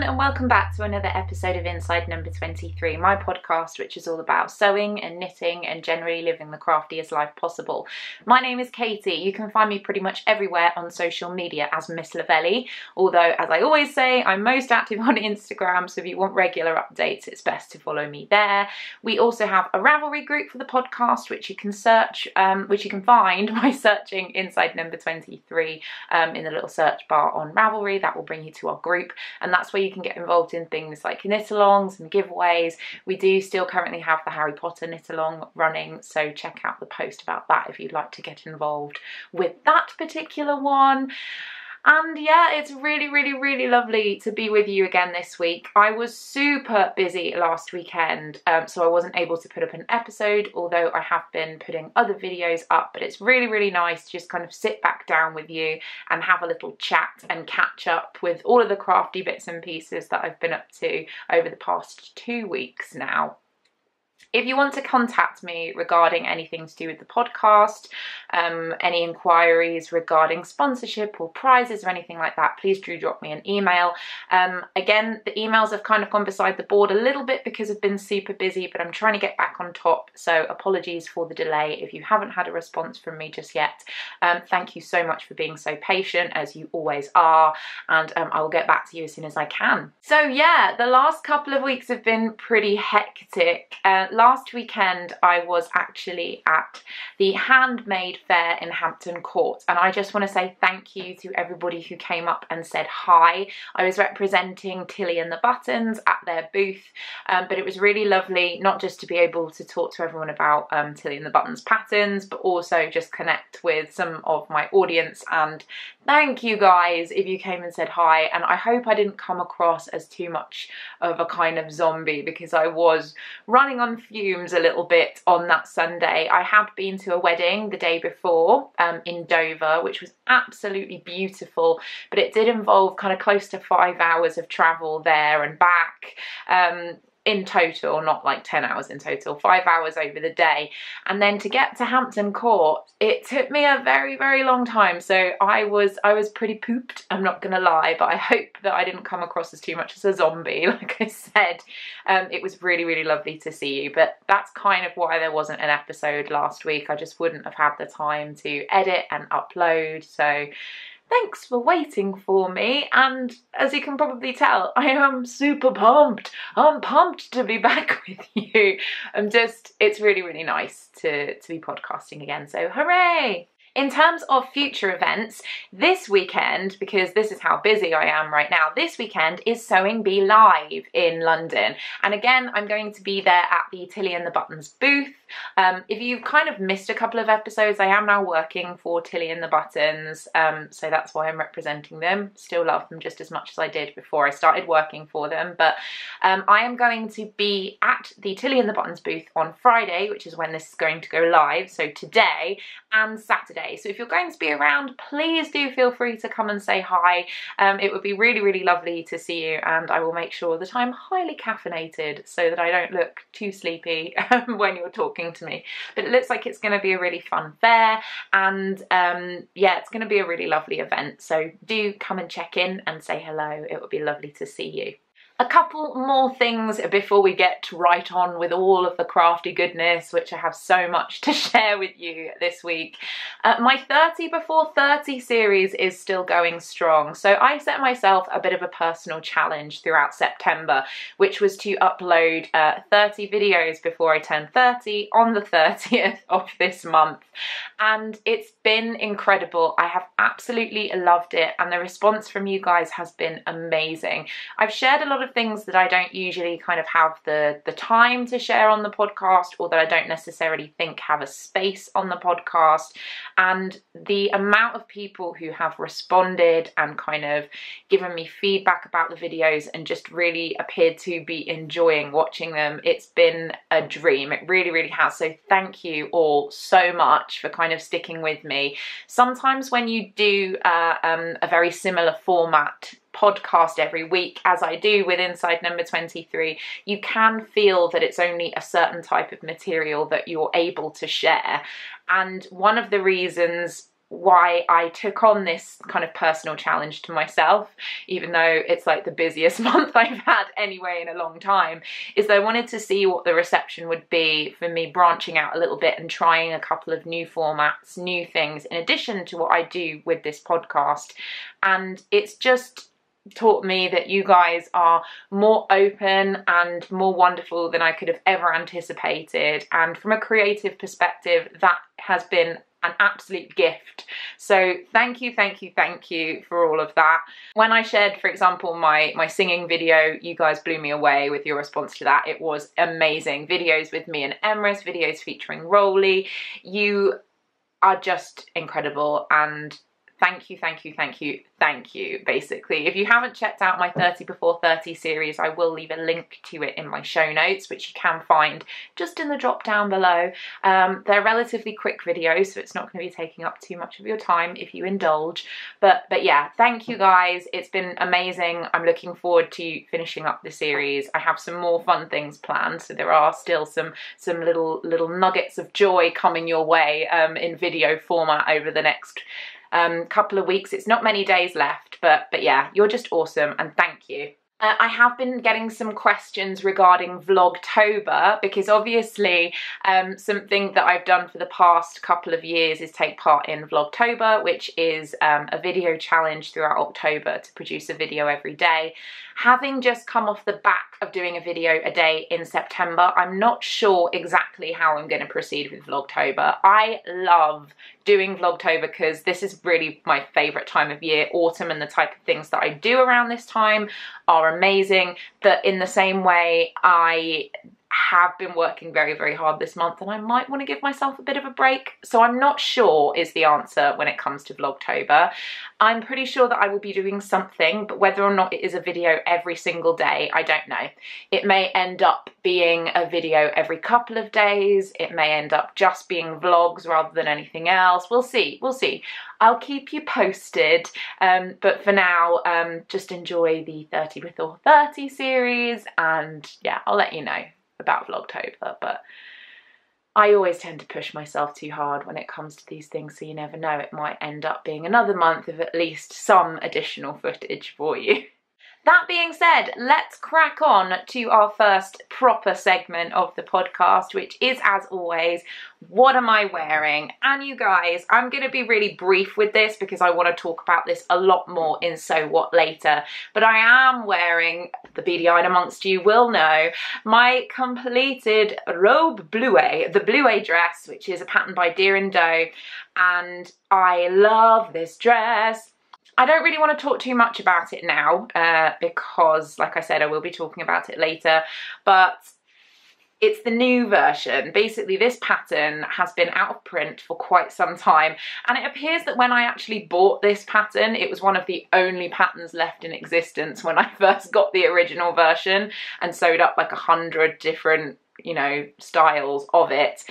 And welcome back to another episode of Inside Number 23, my podcast which is all about sewing and knitting and generally living the craftiest life possible. My name is Katie. You can find me pretty much everywhere on social media as Miss Lavelli, although as I always say, I'm most active on Instagram, so if you want regular updates it's best to follow me there. We also have a Ravelry group for the podcast which you can find by searching Inside Number 23 in the little search bar on Ravelry. That will bring you to our group, and that's where you can get involved in things like knit-alongs and giveaways. We do still currently have the Harry Potter knit-along running, so check out the post about that if you'd like to get involved with that particular one. And yeah, it's really lovely to be with you again this week. I was super busy last weekend, so I wasn't able to put up an episode, although I have been putting other videos up. But it's really nice to just kind of sit back down with you and have a little chat and catch up with all of the crafty bits and pieces that I've been up to over the past 2 weeks now. If you want to contact me regarding anything to do with the podcast, any inquiries regarding sponsorship or prizes or anything like that, please do drop me an email. Again, the emails have kind of gone beside the board a little bit because I've been super busy, but I'm trying to get back on top, so apologies for the delay if you haven't had a response from me just yet. Thank you so much for being so patient, as you always are, and I will get back to you as soon as I can. So yeah, the last couple of weeks have been pretty hectic. Last weekend I was actually at the Handmade Fair in Hampton Court, and I just want to say thank you to everybody who came up and said hi. I was representing Tilly and the Buttons at their booth, but it was really lovely not just to be able to talk to everyone about Tilly and the Buttons patterns, but also just connect with some of my audience. And thank you guys if you came and said hi, and I hope I didn't come across as too much of a kind of zombie, because I was running on fumes a little bit on that Sunday. I had been to a wedding the day before in Dover, which was absolutely beautiful, but it did involve kind of close to 5 hours of travel there and back. In total, not like 10 hours in total, 5 hours over the day. And then to get to Hampton Court, it took me a very long time. So I was pretty pooped, I'm not gonna lie, but I hope that I didn't come across as too much as a zombie, like I said. It was really lovely to see you, but that's kind of why there wasn't an episode last week. I just wouldn't have had the time to edit and upload, so thanks for waiting for me, and as you can probably tell, I am super pumped. I'm pumped to be back with you. It's really nice to be podcasting again, so hooray! In terms of future events, this weekend, because this is how busy I am right now, this weekend is Sewing Bee Live in London. And again, I'm going to be there at the Tilly and the Buttons booth. If you've kind of missed a couple of episodes, I am now working for Tilly and the Buttons, so that's why I'm representing them. Still love them just as much as I did before I started working for them. But I am going to be at the Tilly and the Buttons booth on Friday, which is when this is going to go live, so today, and Saturday. So if you're going to be around, please do feel free to come and say hi. It would be really lovely to see you, and I will make sure that I'm highly caffeinated so that I don't look too sleepy when you're talking to me. But it looks like it's going to be a really fun fair, and yeah, it's going to be a really lovely event. So do come and check in and say hello. It would be lovely to see you. A couple more things before we get right on with all of the crafty goodness, which I have so much to share with you this week. My 30 Before 30 series is still going strong. So I set myself a bit of a personal challenge throughout September, which was to upload 30 videos before I turned 30 on the 30th of this month. And it's been incredible. I have absolutely loved it, and the response from you guys has been amazing. I've shared a lot of of things that I don't usually kind of have the time to share on the podcast, or that I don't necessarily think have a space on the podcast. And the amount of people who have responded and kind of given me feedback about the videos and just really appeared to be enjoying watching them, it's been a dream. It really, really has. So thank you all so much for kind of sticking with me. Sometimes when you do a very similar format podcast every week, as I do with Inside Number 23, you can feel that it's only a certain type of material that you're able to share. And one of the reasons why I took on this kind of personal challenge to myself, even though it's like the busiest month I've had anyway in a long time, is that I wanted to see what the reception would be for me branching out a little bit and trying a couple of new formats, new things, in addition to what I do with this podcast. And it's just taught me that you guys are more open and more wonderful than I could have ever anticipated. And from a creative perspective, that has been an absolute gift. So thank you for all of that. When I shared, for example, my singing video, you guys blew me away with your response to that. It was amazing. Videos with me and Emrys, videos featuring Rolly. You are just incredible, and thank you, basically. If you haven't checked out my 30 Before 30 series, I will leave a link to it in my show notes, which you can find just in the drop down below. They're relatively quick videos, so it's not going to be taking up too much of your time if you indulge. But yeah, thank you guys. It's been amazing. I'm looking forward to finishing up the series. I have some more fun things planned, so there are still some little nuggets of joy coming your way in video format over the next couple of weeks. It's not many days left, but yeah, you're just awesome, and thank you. I have been getting some questions regarding Vlogtober, because obviously something that I've done for the past couple of years is take part in Vlogtober, which is a video challenge throughout October to produce a video every day. Having just come off the back of doing a video a day in September, I'm not sure exactly how I'm going to proceed with Vlogtober. I love doing Vlogtober because this is really my favourite time of year. Autumn and the type of things that I do around this time are amazing, but in the same way, I have been working very, very hard this month, and I might want to give myself a bit of a break. So I'm not sure is the answer when it comes to Vlogtober. I'm pretty sure that I will be doing something, but whether or not it is a video every single day, I don't know. It may end up being a video every couple of days. It may end up just being vlogs rather than anything else. We'll see. I'll keep you posted. But for now, just enjoy the 30 Before 30 series, and yeah, I'll let you know about Vlogtober. But I always tend to push myself too hard when it comes to these things, so you never know, it might end up being another month of at least some additional footage for you. That being said, let's crack on to our first proper segment of the podcast, which is, as always, what am I wearing? And you guys, I'm going to be really brief with this because I want to talk about this a lot more in So What later. But I am wearing, the beady-eyed amongst you will know, my completed robe Bleuet, the Bleuet dress, which is a pattern by Deer and Doe. And I love this dress. I don't really want to talk too much about it now because, like I said, I will be talking about it later, but it's the new version. Basically, this pattern has been out of print for quite some time, and it appears that when I actually bought this pattern, it was one of the only patterns left in existence when I first got the original version and sewed up like 100 different, you know, styles of it.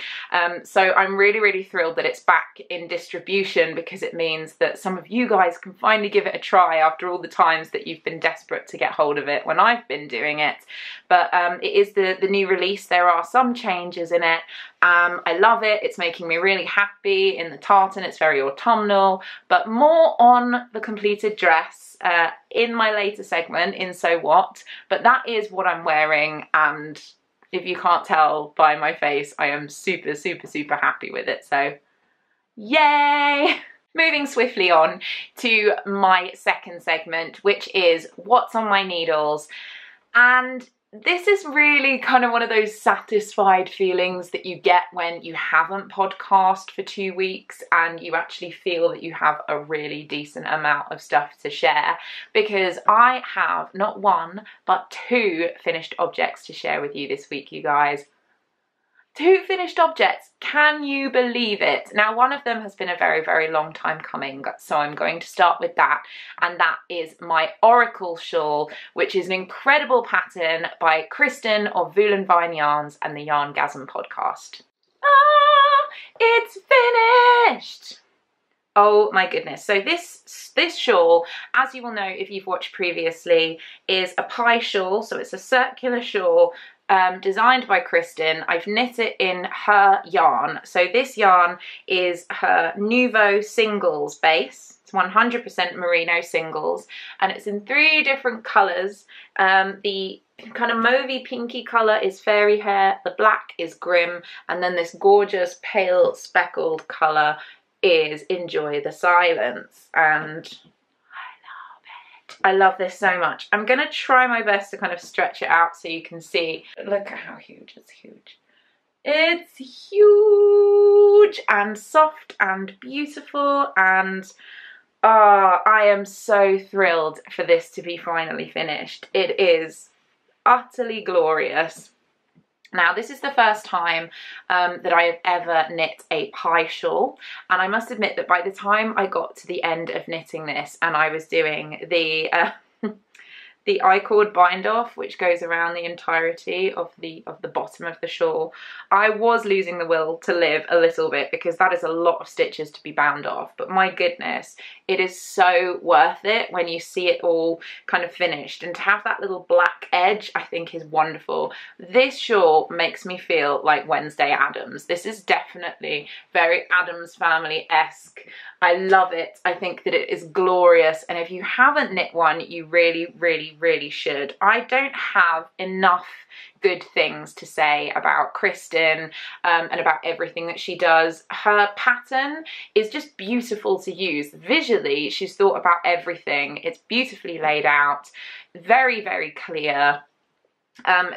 So I'm really, really thrilled that it's back in distribution, because it means that some of you guys can finally give it a try after all the times that you've been desperate to get hold of it when I've been doing it. But it is the new release. There are some changes in it. I love it. It's making me really happy. In the tartan, it's very autumnal, but more on the completed dress in my later segment in So What. But that is what I'm wearing, and if you can't tell by my face, I am super, super, super happy with it, so yay! Moving swiftly on to my second segment, which is what's on my needles. And this is really kind of one of those satisfied feelings that you get when you haven't podcast for 2 weeks and you actually feel that you have a really decent amount of stuff to share, because I have not one but 2 finished objects to share with you this week, you guys. 2 finished objects, can you believe it? Now, one of them has been a very, very long time coming, so I'm going to start with that, and that is my Oracle shawl, which is an incredible pattern by Kristin of Voolenvine Yarns and the Yarngasm Podcast. Ah, it's finished! Oh my goodness. So this shawl, as you will know if you've watched previously, is a pie shawl, so it's a circular shawl designed by Kristin. I've knit it in her yarn. So this yarn is her Nouveau singles base. It's 100% merino singles, and it's in 3 different colours. The kind of mauvey pinky colour is Fairie hair, the black is Grim, and then this gorgeous pale speckled colour is Enjoy the Silence. And I love this so much. I'm going to try my best to kind of stretch it out so you can see. Look at how huge. It's huge. It's huge and soft and beautiful, and I am so thrilled for this to be finally finished. It is utterly glorious. Now, this is the first time that I have ever knit a pie shawl, and I must admit that by the time I got to the end of knitting this and I was doing the I-cord bind off, which goes around the entirety of the bottom of the shawl, I was losing the will to live a little bit, because that is a lot of stitches to be bound off. But my goodness, it is so worth it when you see it all kind of finished, and to have that little black edge I think is wonderful. This shawl makes me feel like Wednesday Addams. This is definitely very Addams Family-esque. I love it. I think that it is glorious, and if you haven't knit one, you really, really, really should. I don't have enough good things to say about Kristin and about everything that she does. Her pattern is just beautiful to use. Visually, she's thought about everything. It's beautifully laid out, very, very clear.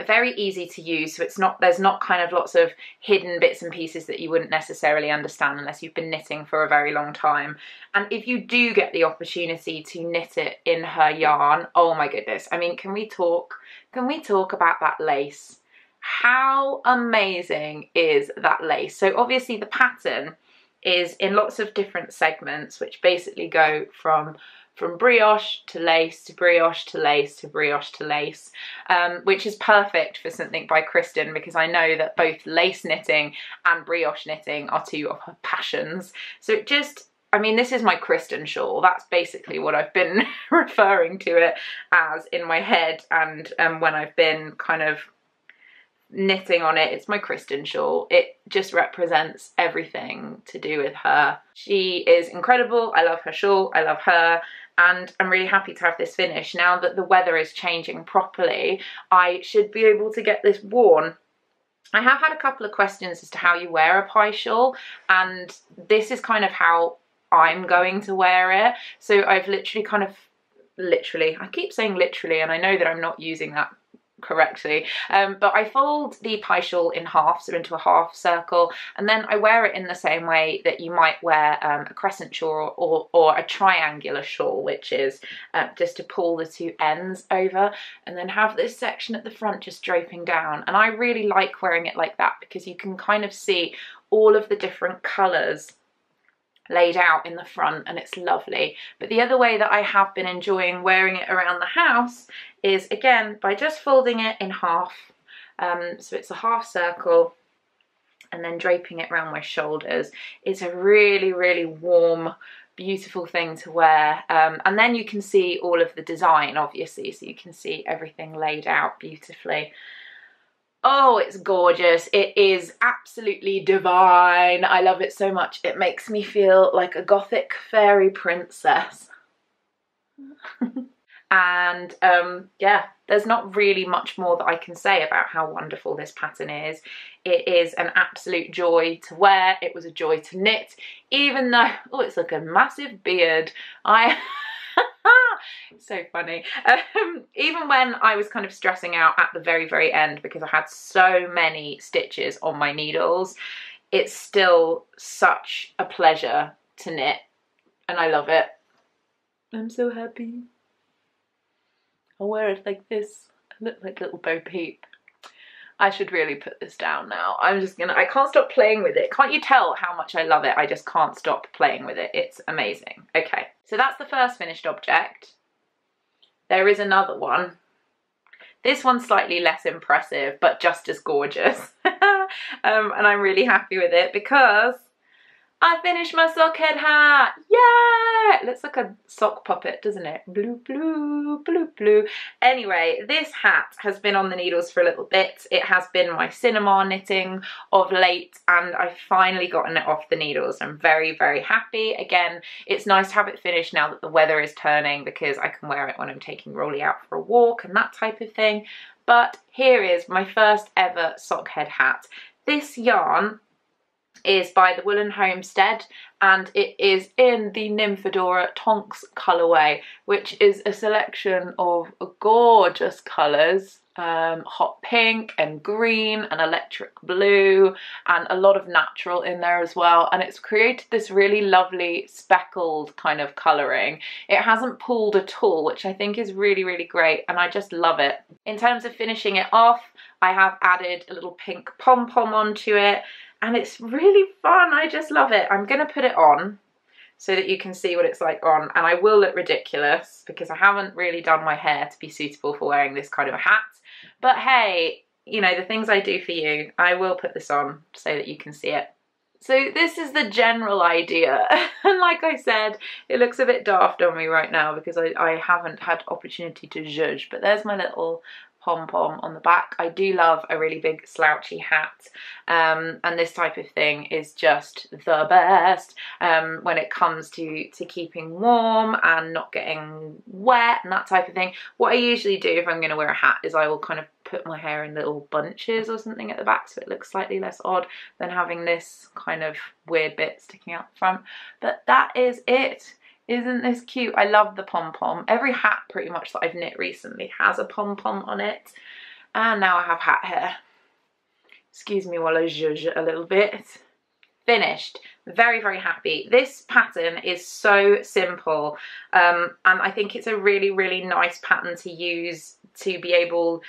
Very easy to use, so there's not kind of lots of hidden bits and pieces that you wouldn't necessarily understand unless you've been knitting for a very long time. And if you do get the opportunity to knit it in her yarn, oh my goodness, I mean, can we talk about that lace? How amazing is that lace? So obviously the pattern is in lots of different segments, which basically go from brioche to lace to brioche to lace to brioche to lace, which is perfect for something by Kristin, because I know that both lace knitting and brioche knitting are 2 of her passions. So it just, I mean, this is my Kristin shawl. That's basically what I've been referring to it as in my head, and when I've been kind of knitting on it, it's my Kristin shawl. It just represents everything to do with her. She is incredible. I love her shawl. I love her. And I'm really happy to have this finished. Now that the weather is changing properly, I should be able to get this worn. I have had a couple of questions as to how you wear a pie shawl, and this is kind of how I'm going to wear it. So I've literally I keep saying literally, and I know that I'm not using that correctly, but I fold the pie shawl in half, so into a half circle, and then I wear it in the same way that you might wear a crescent shawl or a triangular shawl, which is just to pull the 2 ends over and then have this section at the front just draping down. And I really like wearing it like that, because you can kind of see all of the different colours laid out in the front, and it's lovely. But the other way that I have been enjoying wearing it around the house is, again, by just folding it in half, so it's a half circle, and then draping it around my shoulders. It's a really, really warm, beautiful thing to wear, and then you can see all of the design, obviously, so you can see everything laid out beautifully. Oh, it's gorgeous. It is absolutely divine. I love it so much. It makes me feel like a gothic fairy princess. And yeah, there's not really much more that I can say about how wonderful this pattern is. It is an absolute joy to wear. It was a joy to knit, even though, oh, it's like a massive beard. So funny. Even when I was kind of stressing out at the very end because I had so many stitches on my needles, it's still such a pleasure to knit and I love it. I'm so happy. I'll wear it like this. I look like little Bo Peep. I should really put this down now. I can't stop playing with it. Can't you tell how much I love it? I just can't stop playing with it. It's amazing. Okay, so that's the first finished object. There is another one. This one's slightly less impressive, but just as gorgeous. And I'm really happy with it because I finished my Sockhead hat. Yeah! It looks like a sock puppet, doesn't it? Blue, blue, blue, blue. Anyway, this hat has been on the needles for a little bit. It has been my cinema knitting of late, and I've finally gotten it off the needles. I'm very happy. Again, it's nice to have it finished now that the weather is turning because I can wear it when I'm taking Rolly out for a walk and that type of thing. But here is my first ever Sockhead hat. This yarn is by the Woolen Homestead and it is in the Nymphadora Tonks colourway, which is a selection of gorgeous colours, hot pink and green and electric blue and a lot of natural in there as well, and it's created this really lovely speckled kind of colouring. It hasn't pulled at all, which I think is really great, and I just love it. In terms of finishing it off, I have added a little pink pom-pom onto it, and it's really fun. I just love it. I'm going to put it on so that you can see what it's like on, and I will look ridiculous because I haven't really done my hair to be suitable for wearing this kind of a hat. But hey, you know, the things I do for you, I will put this on so that you can see it. So this is the general idea, and like I said, it looks a bit daft on me right now because I haven't had opportunity to zhuzh, but there's my little pom-pom on the back. I do love a really big slouchy hat, and this type of thing is just the best when it comes to keeping warm and not getting wet and that type of thing. What I usually do if I'm going to wear a hat is I will kind of put my hair in little bunches or something at the back so it looks slightly less odd than having this kind of weird bit sticking out the front. But that is it. Isn't this cute? I love the pom-pom. Every hat pretty much that I've knit recently has a pom-pom on it. And now I have hat hair. Excuse me while I zhuzh a little bit. Finished. Very happy. This pattern is so simple, and I think it's a really nice pattern to use to be able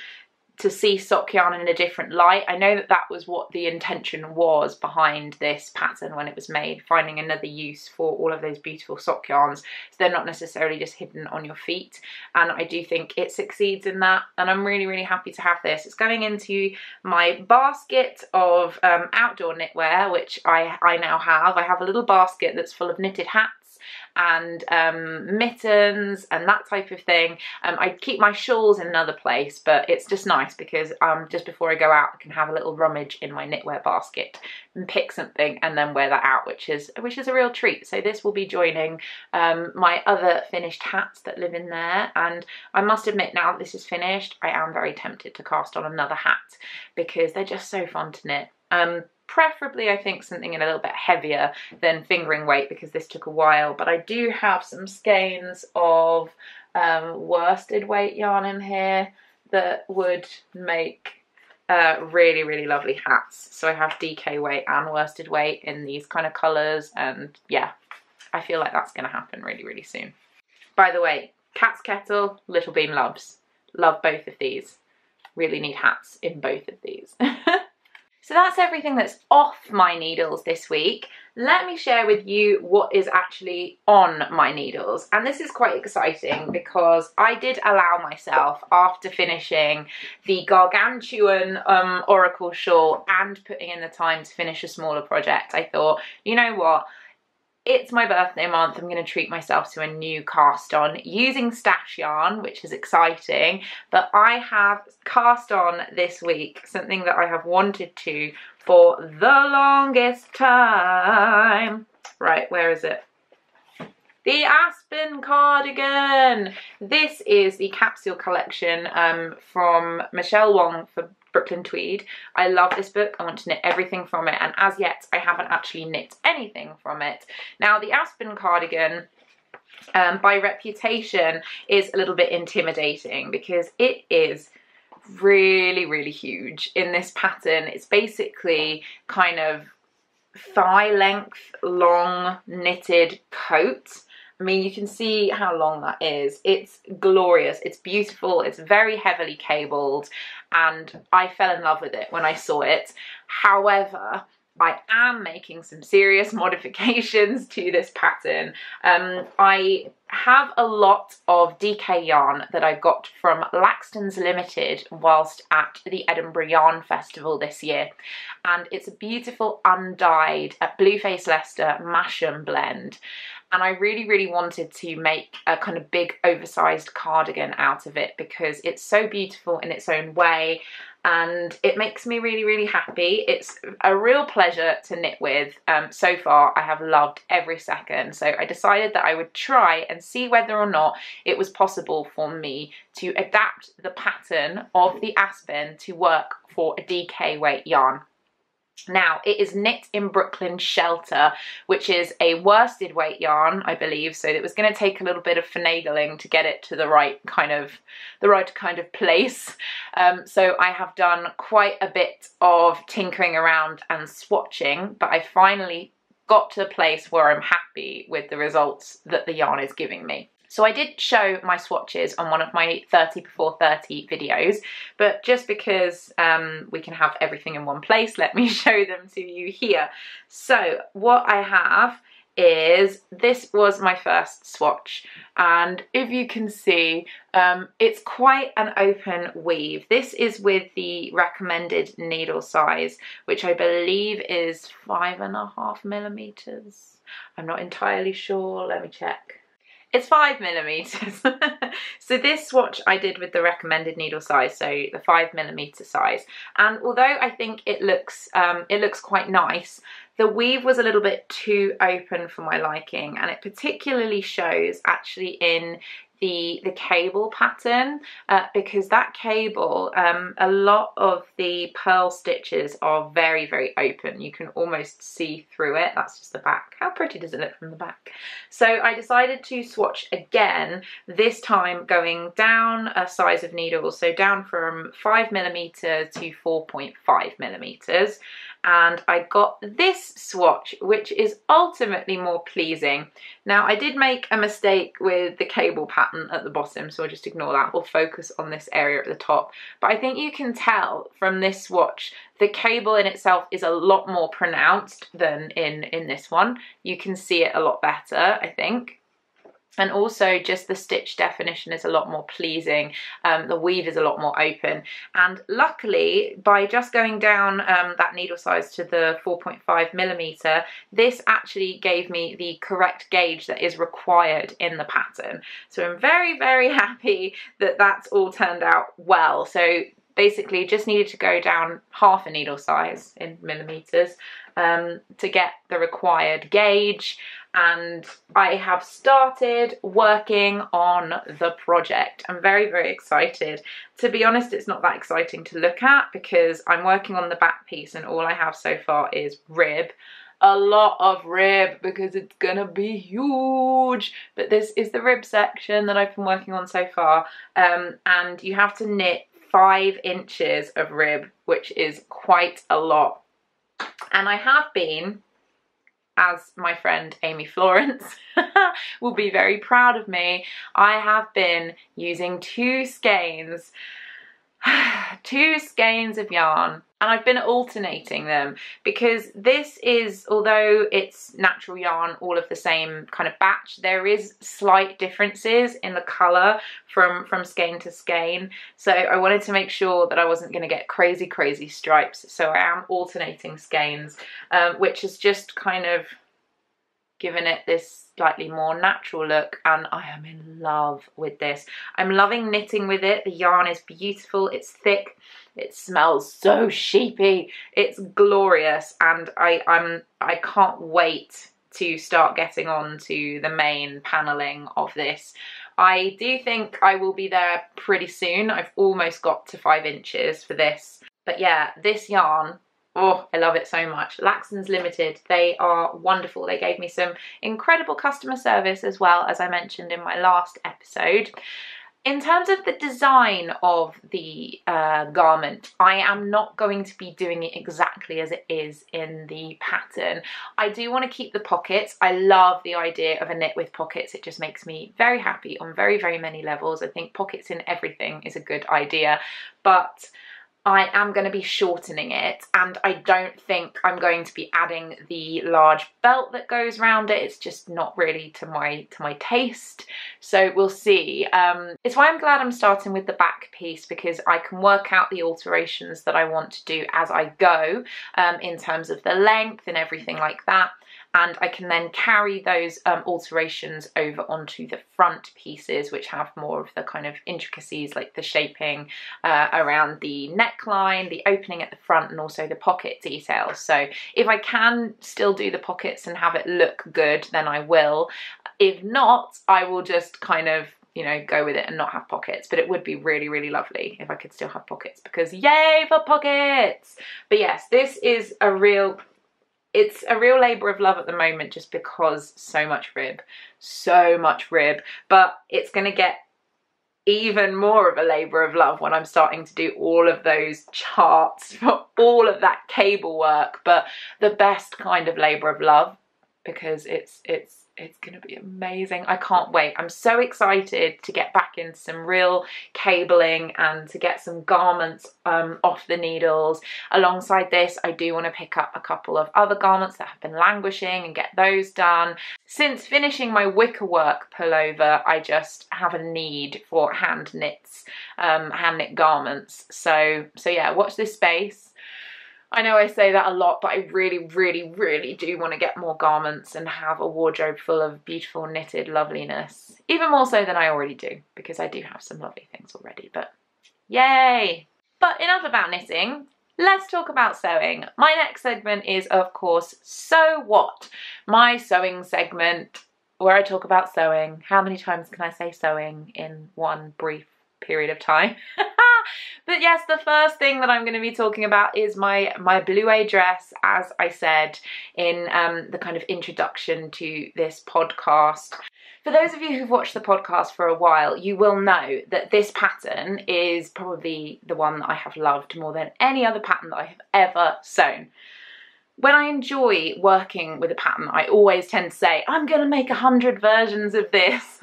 to see sock yarn in a different light. I know that that was what the intention was behind this pattern when it was made, finding another use for all of those beautiful sock yarns so they're not necessarily just hidden on your feet, and I do think it succeeds in that, and I'm really happy to have this. It's going into my basket of outdoor knitwear, which I now have. I have a little basket that's full of knitted hats and mittens and that type of thing. I keep my shawls in another place, but it's just nice because just before I go out I can have a little rummage in my knitwear basket and pick something and then wear that out, which is a real treat. So this will be joining my other finished hats that live in there, and I must admit now that this is finished I am very tempted to cast on another hat because they're just so fun to knit. Preferably I think something a little bit heavier than fingering weight because this took a while, but I do have some skeins of worsted weight yarn in here that would make really lovely hats. So I have DK weight and worsted weight in these kind of colours, and yeah, I feel like that's going to happen really soon. By the way, Cat's Kettle, Little Bean loves. Love both of these. Really need hats in both of these. So that's everything that's off my needles this week. Let me share with you what is actually on my needles. And this is quite exciting because I did allow myself, after finishing the gargantuan Oracle shawl and putting in the time to finish a smaller project, I thought, you know what? It's my birthday month, I'm going to treat myself to a new cast on using stash yarn, which is exciting, but I have cast on this week something that I have wanted to for the longest time. Right, where is it? The Aspen cardigan. This is the capsule collection from Michelle Wang for Brooklyn Tweed. I love this book. I want to knit everything from it, and as yet I haven't actually knit anything from it. Now the Aspen cardigan by reputation is a little bit intimidating because it is really, really huge in this pattern. It's basically kind of thigh length long knitted coat. I mean, you can see how long that is. It's glorious, it's beautiful, it's very heavily cabled, and I fell in love with it when I saw it. However, I am making some serious modifications to this pattern. I have a lot of DK yarn that I got from Laxtons Limited whilst at the Edinburgh Yarn Festival this year, and it's a beautiful undyed Blueface Leicester masham blend. And I really, really wanted to make a kind of big oversized cardigan out of it because it's so beautiful in its own way and it makes me really, really happy. It's a real pleasure to knit with. So far, I have loved every second. So I decided that I would try and see whether or not it was possible for me to adapt the pattern of the Aspen to work for a DK weight yarn. Now, it is knit in Brooklyn Shelter, which is a worsted weight yarn, I believe, so it was going to take a little bit of finagling to get it to the right kind of place. So I have done quite a bit of tinkering around and swatching, but I finally got to a place where I'm happy with the results that the yarn is giving me. So I did show my swatches on one of my 30 before 30 videos, but just because we can have everything in one place, let me show them to you here. So what I have is, this was my first swatch, and if you can see, it's quite an open weave. This is with the recommended needle size, which I believe is 5.5mm. I'm not entirely sure, let me check. It's 5mm. So this swatch I did with the recommended needle size, so the 5mm size. And although I think it looks quite nice, the weave was a little bit too open for my liking, and it particularly shows actually in the cable pattern, because that cable, a lot of the purl stitches are very, very open. You can almost see through it. That's just the back. How pretty does it look from the back? So I decided to swatch again, this time going down a size of needle, so down from 5mm to 4.5mm. And I got this swatch, which is ultimately more pleasing. Now, I did make a mistake with the cable pattern at the bottom, so I'll just ignore that. We'll focus on this area at the top. But I think you can tell from this swatch, the cable in itself is a lot more pronounced than in this one. You can see it a lot better, I think. And also just the stitch definition is a lot more pleasing. The weave is a lot more open. And luckily, by just going down that needle size to the 4.5mm, this actually gave me the correct gauge that is required in the pattern. So I'm very, very happy that that's all turned out well. So basically just needed to go down half a needle size in millimeters to get the required gauge. And I have started working on the project. I'm very, very excited. To be honest, it's not that exciting to look at because I'm working on the back piece and all I have so far is rib. A lot of rib because it's gonna be huge. But this is the rib section that I've been working on so far. And you have to knit 5 inches of rib, which is quite a lot. And I have been, as my friend Amy Florence will be very proud of me, I have been using 2 skeins of yarn, and I've been alternating them because this is, although it's natural yarn, all of the same kind of batch, there is slight differences in the colour from skein to skein. So I wanted to make sure that I wasn't going to get crazy stripes. So I am alternating skeins, which has just kind of given it this slightly more natural look, and I am in love with this. I'm loving knitting with it. The yarn is beautiful, it's thick, it smells so sheepy, it's glorious, and I can't wait to start getting on to the main paneling of this. I do think I will be there pretty soon. I've almost got to 5 inches for this. But yeah, this yarn Oh, I love it so much. Laxtons Limited, they are wonderful. They gave me some incredible customer service as well, as I mentioned in my last episode. In terms of the design of the garment, I am not going to be doing it exactly as it is in the pattern. I do want to keep the pockets. I love the idea of a knit with pockets. It just makes me very happy on very, very many levels. I think pockets in everything is a good idea, but I am going to be shortening it, and I don't think I'm going to be adding the large belt that goes around it. It's just not really to my taste, so we'll see. It's why I'm glad I'm starting with the back piece, because I can work out the alterations that I want to do as I go, in terms of the length and everything like that. And I can then carry those alterations over onto the front pieces, which have more of the kind of intricacies, like the shaping around the neckline, the opening at the front, and also the pocket details. So if I can still do the pockets and have it look good, then I will. If not, I will just kind of, you know, go with it and not have pockets. But it would be really, really lovely if I could still have pockets, because yay for pockets! But yes, this is a real... It's a real labour of love at the moment, just because so much rib, but it's going to get even more of a labour of love when I'm starting to do all of those charts for all of that cable work, but the best kind of labour of love, because it's going to be amazing. I can't wait. I'm so excited to get back into some real cabling and to get some garments off the needles. Alongside this, I do want to pick up a couple of other garments that have been languishing and get those done. Since finishing my wicker work pullover, I just have a need for hand knit garments. So yeah, watch this space. I know I say that a lot, but I really, really, really do want to get more garments and have a wardrobe full of beautiful knitted loveliness. Even more so than I already do, because I do have some lovely things already, but yay! But enough about knitting. Let's talk about sewing. My next segment is, of course, Sew What? My sewing segment, where I talk about sewing. How many times can I say sewing in one brief period of time? But yes, the first thing that I'm going to be talking about is my Bleuet dress, as I said in the kind of introduction to this podcast. For those of you who've watched the podcast for a while, you will know that this pattern is probably the one that I have loved more than any other pattern that I have ever sewn. When I enjoy working with a pattern, I always tend to say, I'm going to make 100 versions of this.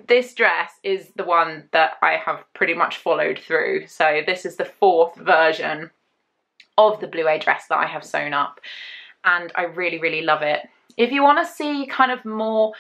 This dress is the one that I have pretty much followed through. So this is the 4th version of the Bleuet dress that I have sewn up, and I really, really love it. If you want to see kind of more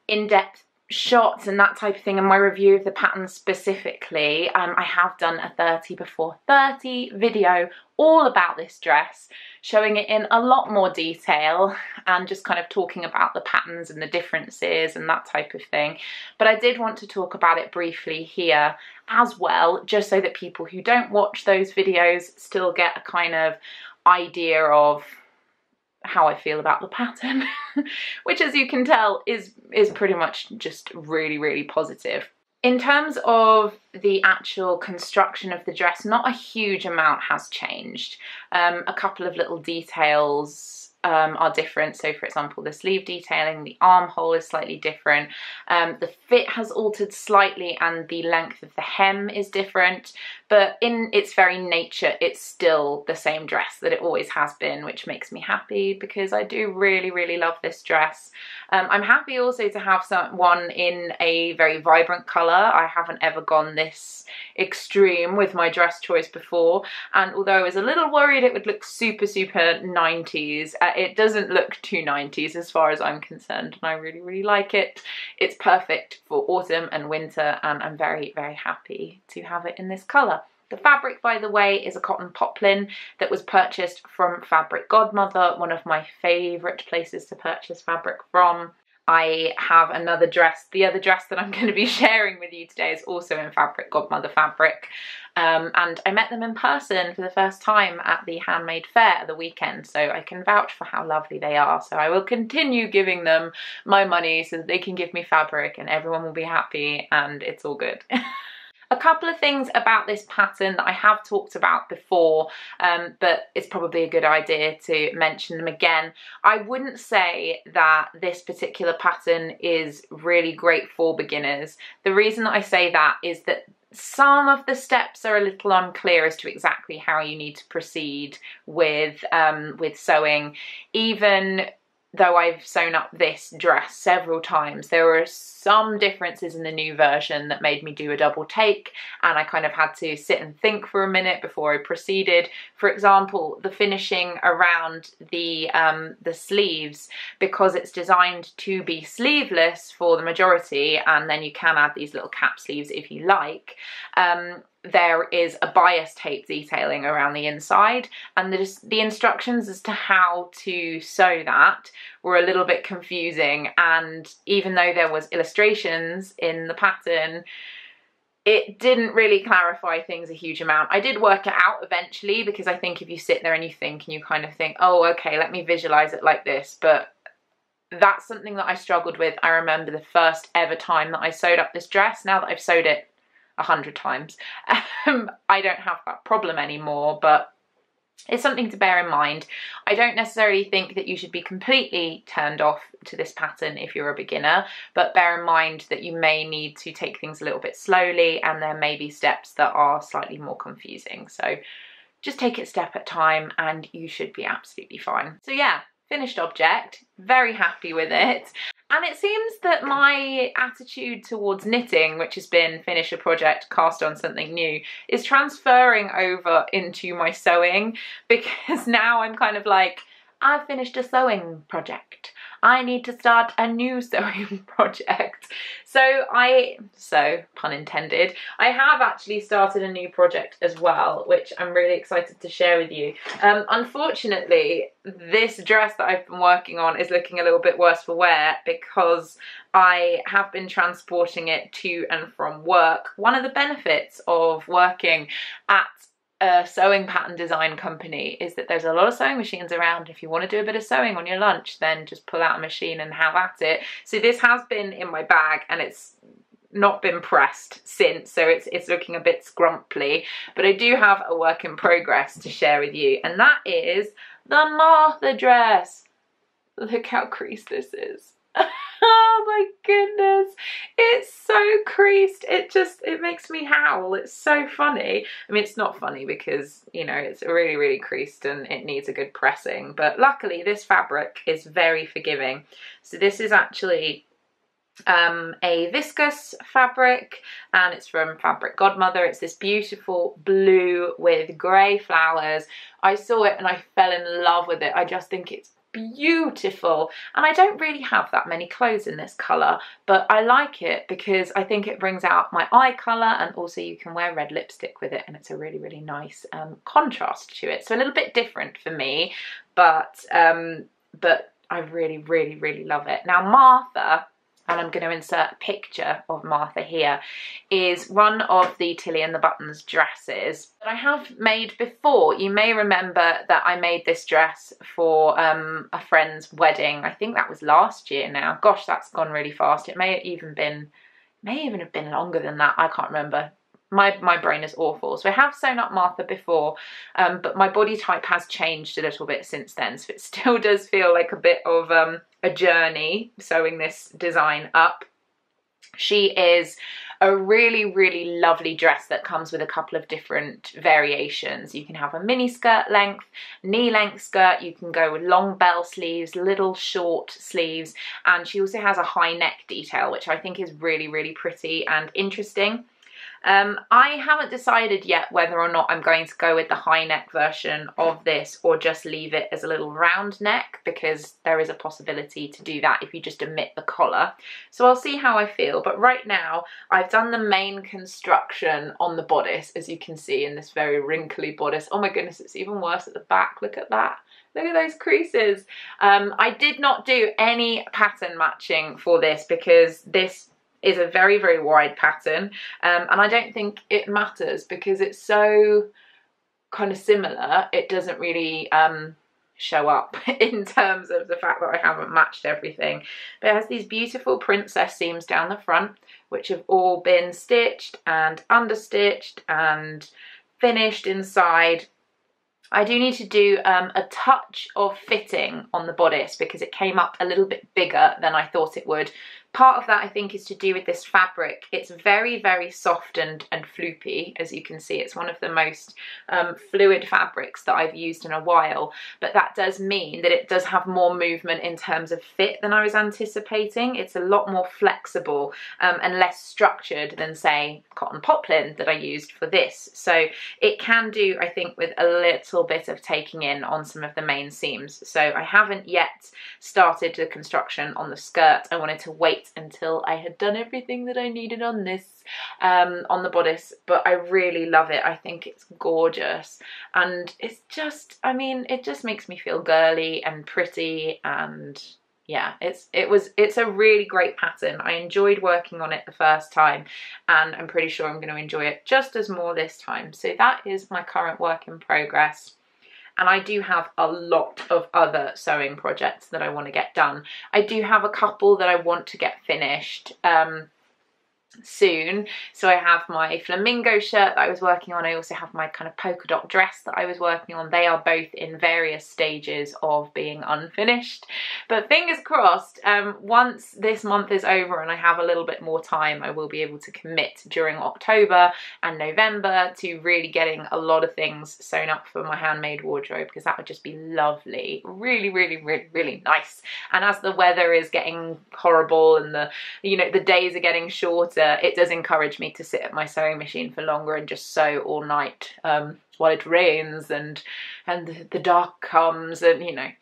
in-depth shots and that type of thing in my review of the pattern specifically, I have done a 30 before 30 video all about this dress, showing it in a lot more detail and just kind of talking about the patterns and the differences and that type of thing. But I did want to talk about it briefly here as well, just so that people who don't watch those videos still get a kind of idea of how I feel about the pattern, which, as you can tell, is pretty much just really, really positive. In terms of the actual construction of the dress, not a huge amount has changed. A couple of little details are different. So for example, the sleeve detailing, the armhole is slightly different. The fit has altered slightly and the length of the hem is different, but in its very nature, it's still the same dress that it always has been, which makes me happy because I do really, really love this dress. I'm happy also to have one in a very vibrant colour. I haven't ever gone this extreme with my dress choice before, and although I was a little worried it would look super 90s, it doesn't look too 90s as far as I'm concerned, and I really, really like it. It's perfect for autumn and winter, and I'm very, very happy to have it in this colour. The fabric, by the way, is a cotton poplin that was purchased from Fabric Godmother, one of my favourite places to purchase fabric from. I have another dress. The other dress that I'm going to be sharing with you today is also in Fabric Godmother fabric. And I met them in person for the first time at the Handmade Fair at the weekend, so I can vouch for how lovely they are. So I will continue giving them my money so that they can give me fabric and everyone will be happy and it's all good. A couple of things about this pattern that I have talked about before, but it's probably a good idea to mention them again. I wouldn't say that this particular pattern is really great for beginners. The reason that I say that is that some of the steps are a little unclear as to exactly how you need to proceed with sewing. Even though I've sewn up this dress several times, there were some differences in the new version that made me do a double take, and I kind of had to sit and think for a minute before I proceeded. For example, the finishing around the sleeves, because it's designed to be sleeveless for the majority, and then you can add these little cap sleeves if you like. There is a bias tape detailing around the inside, and the instructions as to how to sew that were a little bit confusing, and even though there was illustrations in the pattern, it didn't really clarify things a huge amount. I did work it out eventually, because I think if you sit there and you think and you kind of think, oh okay, let me visualize it like this, but that's something that I struggled with. I remember the first ever time that I sewed up this dress. Now that I've sewed it 100 times, I don't have that problem anymore, but it's something to bear in mind. I don't necessarily think that you should be completely turned off to this pattern if you're a beginner, but bear in mind that you may need to take things a little bit slowly, and there may be steps that are slightly more confusing. So just take it step at a time and you should be absolutely fine. So yeah, finished object, very happy with it. And it seems that my attitude towards knitting, which has been finish a project, cast on something new, is transferring over into my sewing, because now I'm kind of like, I've finished a sewing project. I need to start a new sewing project. So pun intended, I have actually started a new project as well, which I'm really excited to share with you. Unfortunately, this dress that I've been working on is looking a little bit worse for wear, because I have been transporting it to and from work. One of the benefits of working at a sewing pattern design company is that there's a lot of sewing machines around. If you want to do a bit of sewing on your lunch, then just pull out a machine and have at it. So this has been in my bag and it's not been pressed since, so it's looking a bit scrumply, but I do have a work in progress to share with you, and that is the Martha dress. Look how creased this is. Oh my goodness, it's so creased, it makes me howl. It's so funny. I mean, it's not funny because, you know, it's really, really creased and it needs a good pressing, but luckily this fabric is very forgiving. So this is actually a viscose fabric, and it's from Fabric Godmother. It's this beautiful blue with grey flowers. I saw it and I fell in love with it. I just think it's beautiful, and I don't really have that many clothes in this colour, but I like it because I think it brings out my eye colour, and also you can wear red lipstick with it, and it's a really, really nice contrast to it. So a little bit different for me, but I really, really, really love it. Now Martha, and I'm going to insert a picture of Martha here, is one of the Tilly and the Buttons dresses that I have made before. You may remember that I made this dress for a friend's wedding. I think that was last year now. Gosh, that's gone really fast. It may even have been longer than that. I can't remember. My brain is awful. So I have sewn up Martha before, but my body type has changed a little bit since then. So it still does feel like a bit of a journey sewing this design up. She is a really, really lovely dress that comes with a couple of different variations. You can have a mini skirt length, knee length skirt, you can go with long bell sleeves, little short sleeves, and she also has a high neck detail, which I think is really, really pretty and interesting. I haven't decided yet whether or not I'm going to go with the high neck version of this or just leave it as a little round neck, because there is a possibility to do that if you just omit the collar. So I'll see how I feel, but right now I've done the main construction on the bodice, as you can see in this very wrinkly bodice. Oh my goodness, it's even worse at the back. Look at that. Look at those creases. I did not do any pattern matching for this because this is a very, very wide pattern, and I don't think it matters because it's so kind of similar. It doesn't really show up in terms of the fact that I haven't matched everything. But it has these beautiful princess seams down the front, which have all been stitched and understitched and finished inside. I do need to do a touch of fitting on the bodice because it came up a little bit bigger than I thought it would. Part of that, I think, is to do with this fabric. It's very, very soft and floopy, as you can see. It's one of the most fluid fabrics that I've used in a while, but that does mean that it does have more movement in terms of fit than I was anticipating. It's a lot more flexible and less structured than, say, cotton poplin that I used for this. So it can do, I think, with a little bit of taking in on some of the main seams. So I haven't yet started the construction on the skirt. I wanted to wait until I had done everything that I needed on this, on the bodice, but I really love it. I think it's gorgeous, and it's just, I mean, it just makes me feel girly and pretty, and yeah, it's a really great pattern. I enjoyed working on it the first time, and I'm pretty sure I'm going to enjoy it just as more this time. So that is my current work in progress. And I do have a lot of other sewing projects that I want to get done. I do have a couple that I want to get finished soon. So I have my flamingo shirt that I was working on. I also have my kind of polka dot dress that I was working on. They are both in various stages of being unfinished, but fingers crossed, once this month is over and I have a little bit more time, I will be able to commit during October and November to really getting a lot of things sewn up for my handmade wardrobe, because that would just be lovely. Really, really, really, really nice. And as the weather is getting horrible and the days are getting shorter, it does encourage me to sit at my sewing machine for longer and just sew all night while it rains and the dark comes, and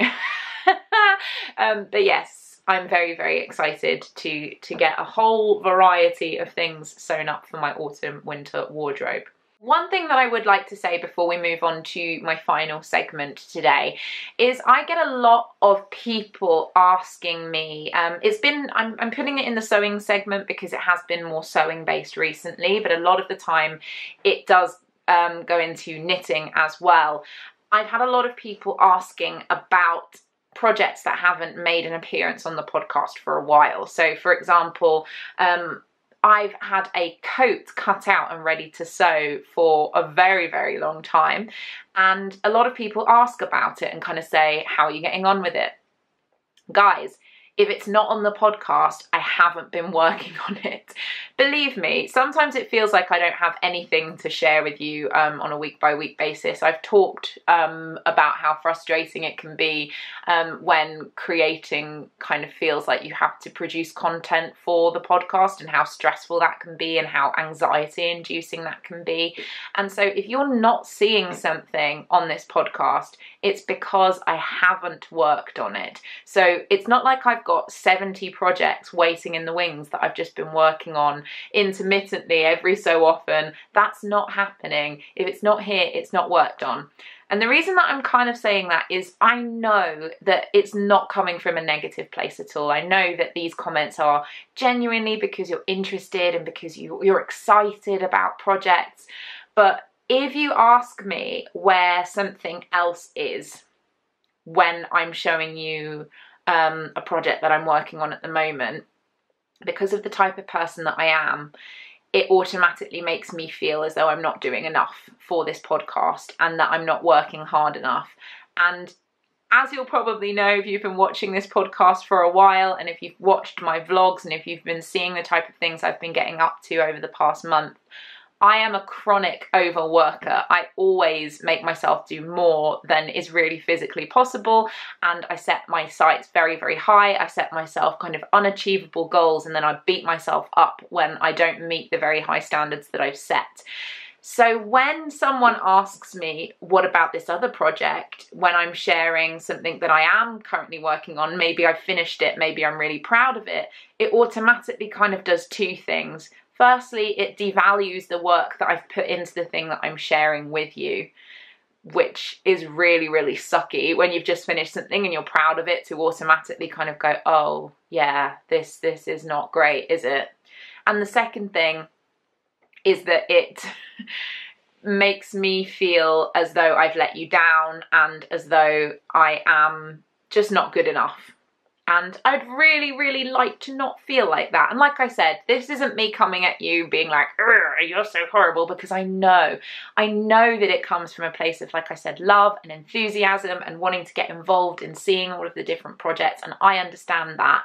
but yes, I'm very, very excited to get a whole variety of things sewn up for my autumn winter wardrobe. One thing that I would like to say before we move on to my final segment today is I get a lot of people asking me, I'm putting it in the sewing segment because it has been more sewing based recently, but a lot of the time it does go into knitting as well. I've had a lot of people asking about projects that haven't made an appearance on the podcast for a while. So for example, I've had a coat cut out and ready to sew for a very, very long time, and a lot of people ask about it and kind of say, how are you getting on with it? Guys, if it's not on the podcast, I haven't been working on it. Believe me, sometimes it feels like I don't have anything to share with you on a week-by-week basis. I've talked about how frustrating it can be when creating kind of feels like you have to produce content for the podcast, and how stressful that can be and how anxiety-inducing that can be. And so if you're not seeing something on this podcast, it's because I haven't worked on it. So it's not like I've got 70 projects waiting in the wings that I've just been working on intermittently every so often. That's not happening. If it's not here, it's not worked on. And the reason that I'm kind of saying that is I know that it's not coming from a negative place at all. I know that these comments are genuinely because you're interested and because you're excited about projects. But if you ask me where something else is when I'm showing you a project that I'm working on at the moment, because of the type of person that I am, it automatically makes me feel as though I'm not doing enough for this podcast and that I'm not working hard enough. And as you'll probably know if you've been watching this podcast for a while, and if you've watched my vlogs, and if you've been seeing the type of things I've been getting up to over the past month, I am a chronic overworker. I always make myself do more than is really physically possible, and I set my sights very, very high. I set myself kind of unachievable goals, and then I beat myself up when I don't meet the very high standards that I've set. So when someone asks me, what about this other project, when I'm sharing something that I am currently working on, maybe I've finished it, maybe I'm really proud of it, it automatically kind of does two things. Firstly, it devalues the work that I've put into the thing that I'm sharing with you, which is really, really sucky when you've just finished something and you're proud of it, to automatically kind of go, oh yeah, this is not great, is it? And the second thing is that makes me feel as though I've let you down and as though I am just not good enough. And I'd really, really like to not feel like that. And like I said, this isn't me coming at you being like, you're so horrible, because I know that it comes from a place of, like I said, love and enthusiasm and wanting to get involved in seeing all of the different projects. And I understand that.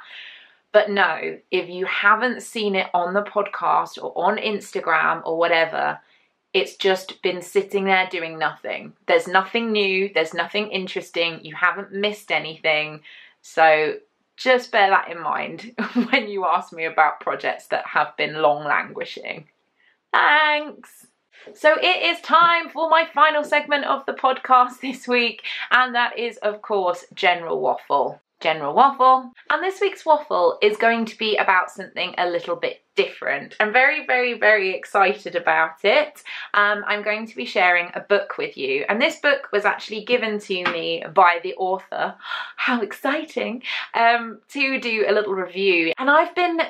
But no, if you haven't seen it on the podcast or on Instagram or whatever, it's just been sitting there doing nothing. There's nothing new. There's nothing interesting. You haven't missed anything. So just bear that in mind when you ask me about projects that have been long languishing. Thanks! So it is time for my final segment of the podcast this week, and that is, of course, General Waffle. General Waffle. And this week's waffle is going to be about something a little bit different. I'm very, very, very excited about it. I'm going to be sharing a book with you, and this book was actually given to me by the author. How exciting! To do a little review, and I've been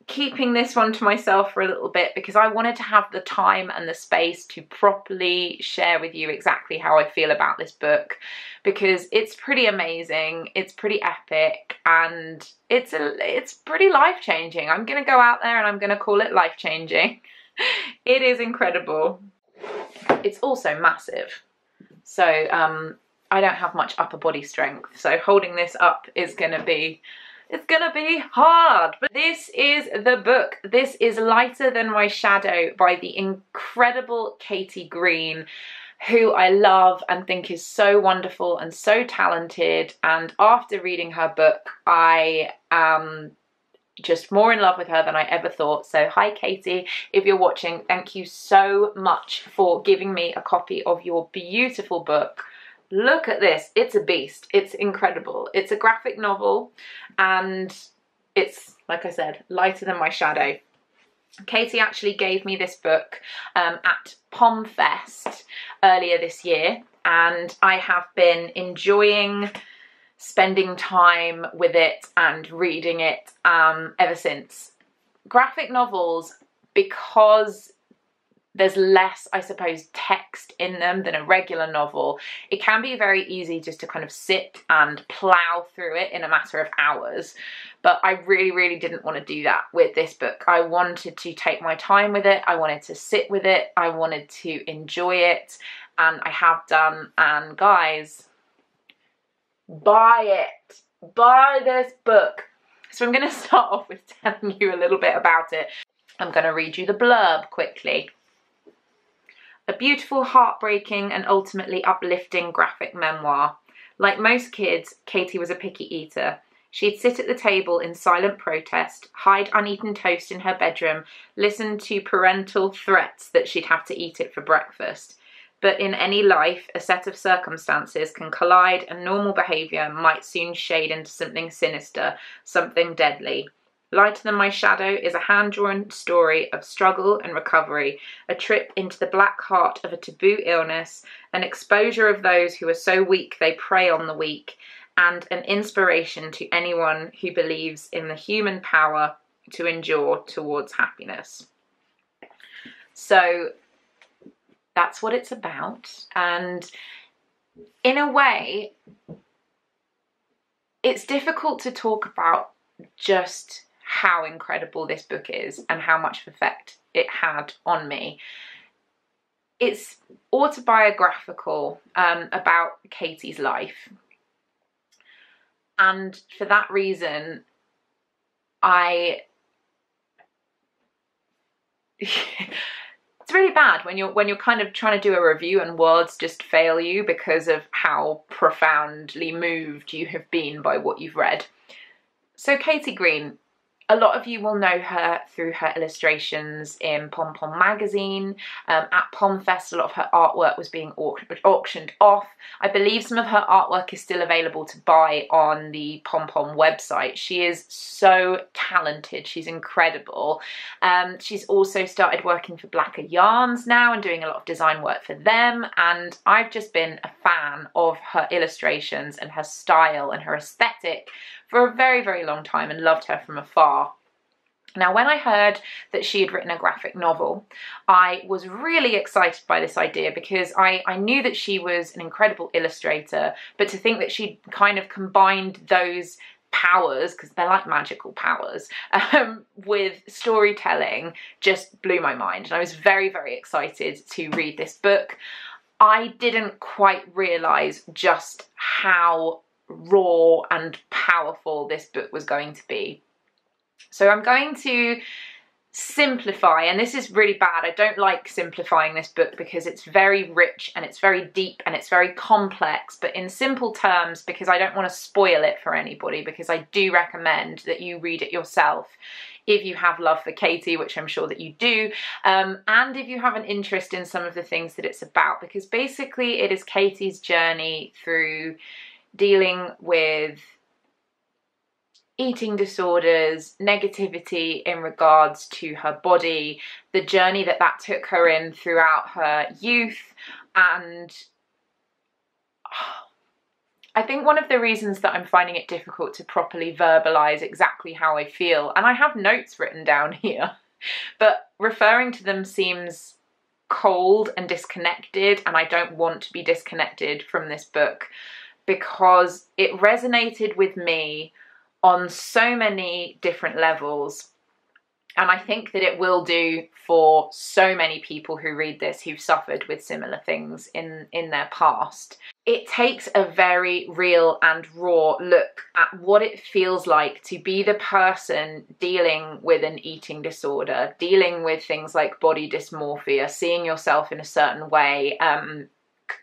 keeping this one to myself for a little bit because I wanted to have the time and the space to properly share with you exactly how I feel about this book, because it's pretty amazing, it's pretty epic, and it's pretty life-changing. I'm gonna go out there and I'm gonna call it life-changing. It is incredible. It's also massive, so I don't have much upper body strength, so holding this up is gonna be hard. But this is the book. This is Lighter Than My Shadow by the incredible Katie Green, who I love and think is so wonderful and so talented. And after reading her book, I am just more in love with her than I ever thought. So hi Katie, if you're watching, thank you so much for giving me a copy of your beautiful book. Look at this, it's a beast, it's incredible. It's a graphic novel and it's, like I said, lighter than my shadow. Katie actually gave me this book at PomFest earlier this year, and I have been enjoying spending time with it and reading it ever since. Graphic novels, because there's less, I suppose, text in them than a regular novel, it can be very easy just to kind of sit and plow through it in a matter of hours. But I really, really didn't want to do that with this book. I wanted to take my time with it. I wanted to sit with it. I wanted to enjoy it. And I have done. And guys, buy it. Buy this book. So I'm going to start off with telling you a little bit about it. I'm going to read you the blurb quickly. A beautiful, heartbreaking, and ultimately uplifting graphic memoir. Like most kids, Katie was a picky eater. She'd sit at the table in silent protest, hide uneaten toast in her bedroom, listen to parental threats that she'd have to eat it for breakfast. But in any life, a set of circumstances can collide, and normal behaviour might soon shade into something sinister, something deadly. Lighter Than My Shadow is a hand-drawn story of struggle and recovery, a trip into the black heart of a taboo illness, an exposure of those who are so weak they prey on the weak, and an inspiration to anyone who believes in the human power to endure towards happiness. So that's what it's about, and in a way, it's difficult to talk about just how incredible this book is and how much effect it had on me. It's autobiographical about Katie's life, and for that reason it's really bad when you're kind of trying to do a review and words just fail you because of how profoundly moved you have been by what you've read. So Katie Green, a lot of you will know her through her illustrations in Pom Pom magazine. At PomFest, a lot of her artwork was being auctioned off. I believe some of her artwork is still available to buy on the Pom Pom website. She is so talented. She's incredible. She's also started working for Blacker Yarns now and doing a lot of design work for them. And I've just been a fan of her illustrations and her style and her aesthetic for a very, very long time and loved her from afar. Now, when I heard that she had written a graphic novel, I was really excited by this idea because I knew that she was an incredible illustrator, but to think that she'd kind of combined those powers, because they're like magical powers, with storytelling just blew my mind. And I was very, very excited to read this book. I didn't quite realise just how raw and powerful this book was going to be. So I'm going to simplify, and this is really bad. I don't like simplifying this book because it's very rich and it's very deep and it's very complex, but in simple terms, because I don't want to spoil it for anybody, because I do recommend that you read it yourself if you have love for Katie, which I'm sure that you do, and if you have an interest in some of the things that it's about, because basically it is Katie's journey through dealing with eating disorders, negativity in regards to her body, the journey that took her in throughout her youth. And I think one of the reasons that I'm finding it difficult to properly verbalize exactly how I feel, and I have notes written down here, but referring to them seems cold and disconnected, and I don't want to be disconnected from this book because it resonated with me on so many different levels, and I think that it will do for so many people who read this who've suffered with similar things in their past. It takes a very real and raw look at what it feels like to be the person dealing with an eating disorder, dealing with things like body dysmorphia, seeing yourself in a certain way,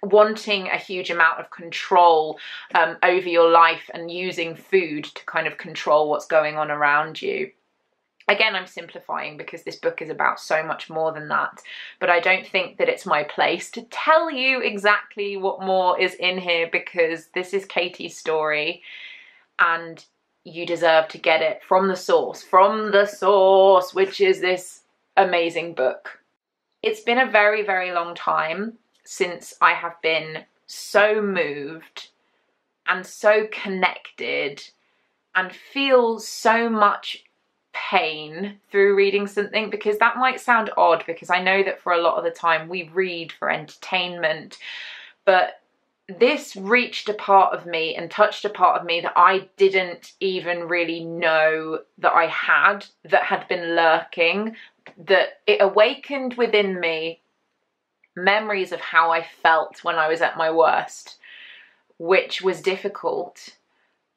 wanting a huge amount of control over your life and using food to kind of control what's going on around you. Again, I'm simplifying because this book is about so much more than that, but I don't think that it's my place to tell you exactly what more is in here, because this is Katie's story and you deserve to get it from the source, which is this amazing book. It's been a very, very long time since I have been so moved and so connected and feel so much pain through reading something, because that might sound odd, because I know that for a lot of the time we read for entertainment, but this reached a part of me and touched a part of me that I didn't even really know that I had, that had been lurking, that it awakened within me memories of how I felt when I was at my worst, which was difficult,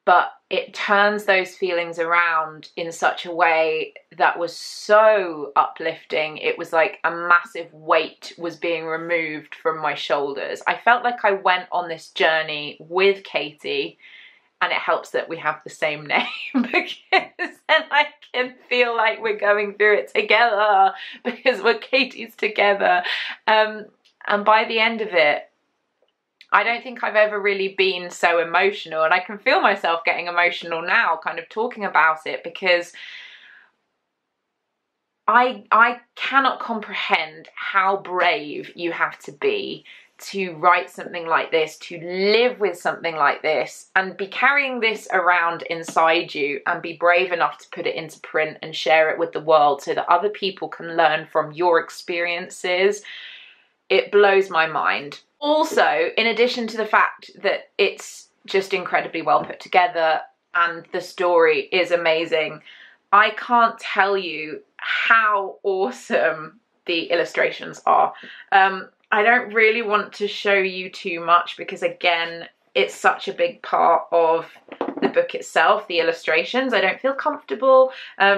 but it turns those feelings around in such a way that was so uplifting. It was like a massive weight was being removed from my shoulders. I felt like I went on this journey with Katie, and it helps that we have the same name because then I can feel like we're going through it together because we're Katie's together. And by the end of it, I don't think I've ever really been so emotional, and I can feel myself getting emotional now kind of talking about it, because I cannot comprehend how brave you have to be to write something like this, to live with something like this, and be carrying this around inside you, and be brave enough to put it into print and share it with the world so that other people can learn from your experiences. It blows my mind. Also, in addition to the fact that it's just incredibly well put together and the story is amazing, I can't tell you how awesome the illustrations are. I don't really want to show you too much because, again, it's such a big part of the book itself, the illustrations. I don't feel comfortable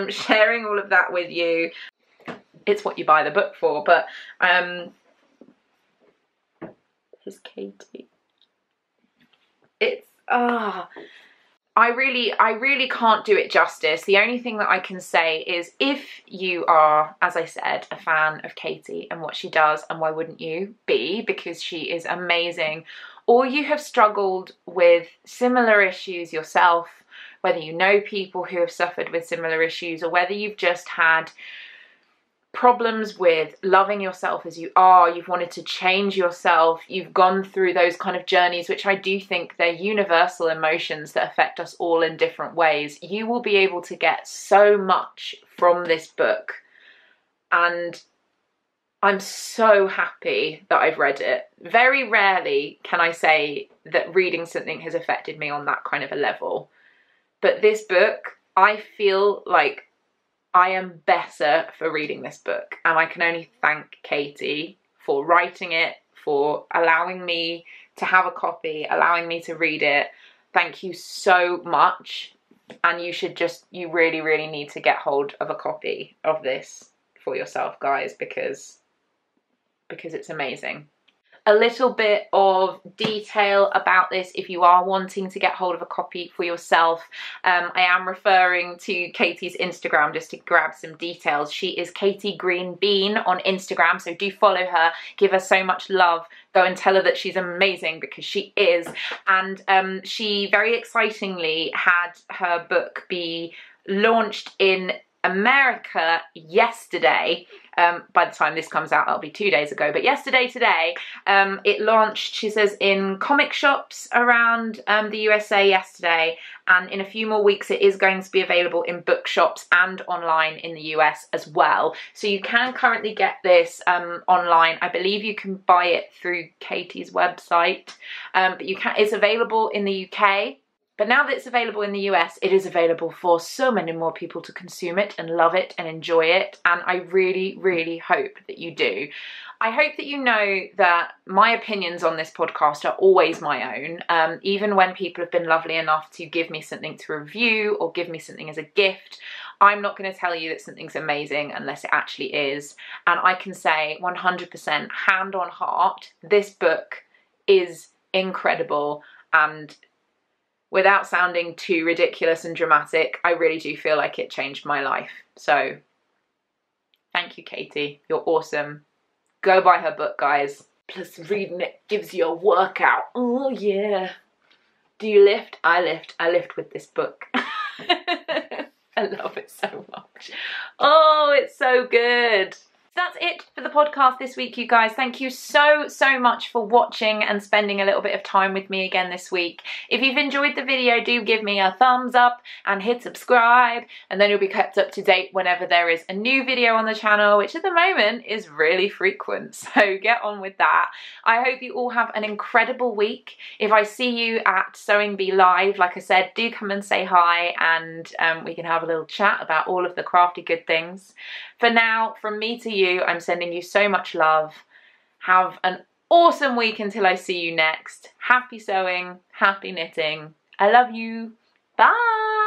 sharing all of that with you. It's what you buy the book for, but here's Katie. It's I really can't do it justice. The only thing that I can say is, if you are, as I said, a fan of Katie and what she does, and why wouldn't you be, because she is amazing, or you have struggled with similar issues yourself, whether you know people who have suffered with similar issues, or whether you've just had problems with loving yourself as you are, you've wanted to change yourself, you've gone through those kind of journeys, which I do think they're universal emotions that affect us all in different ways, you will be able to get so much from this book. And I'm so happy that I've read it. Very rarely can I say that reading something has affected me on that kind of a level. But this book, I feel like I am better for reading this book, and I can only thank Katie for writing it, for allowing me to have a copy, allowing me to read it. Thank you so much, and you really, really need to get hold of a copy of this for yourself, guys, because it's amazing. A little bit of detail about this if you are wanting to get hold of a copy for yourself. I am referring to Katie's Instagram just to grab some details. She is Katie Green Bean on Instagram, so do follow her, give her so much love, go and tell her that she's amazing, because she is. And she very excitingly had her book be launched in America yesterday. By the time this comes out, that'll be 2 days ago, but today, it launched, she says, in comic shops around the USA yesterday, and in a few more weeks it is going to be available in bookshops and online in the US as well. So you can currently get this online. I believe you can buy it through Katie's website, but it's available in the UK. But now that it's available in the US, it is available for so many more people to consume it and love it and enjoy it. And I really, really hope that you do. I hope that you know that my opinions on this podcast are always my own. Even when people have been lovely enough to give me something to review or give me something as a gift, I'm not going to tell you that something's amazing unless it actually is. And I can say 100% hand on heart, this book is incredible. And without sounding too ridiculous and dramatic, I really do feel like it changed my life. So thank you, Katie. You're awesome. Go buy her book, guys. Plus reading it gives you a workout. Oh yeah. Do you lift? I lift. I lift with this book. I love it so much. Oh, it's so good. That's it for the podcast this week, you guys. Thank you so much for watching and spending a little bit of time with me again this week. If you've enjoyed the video, do give me a thumbs up and hit subscribe, and then you'll be kept up to date whenever there is a new video on the channel, which at the moment is really frequent, so get on with that. I hope you all have an incredible week. If I see you at Sewing Bee Live, like I said, do come and say hi, and we can have a little chat about all of the crafty good things. For now, from me to you, I'm sending you so much love. Have an awesome week until I see you next. Happy sewing, happy knitting. I love you. Bye.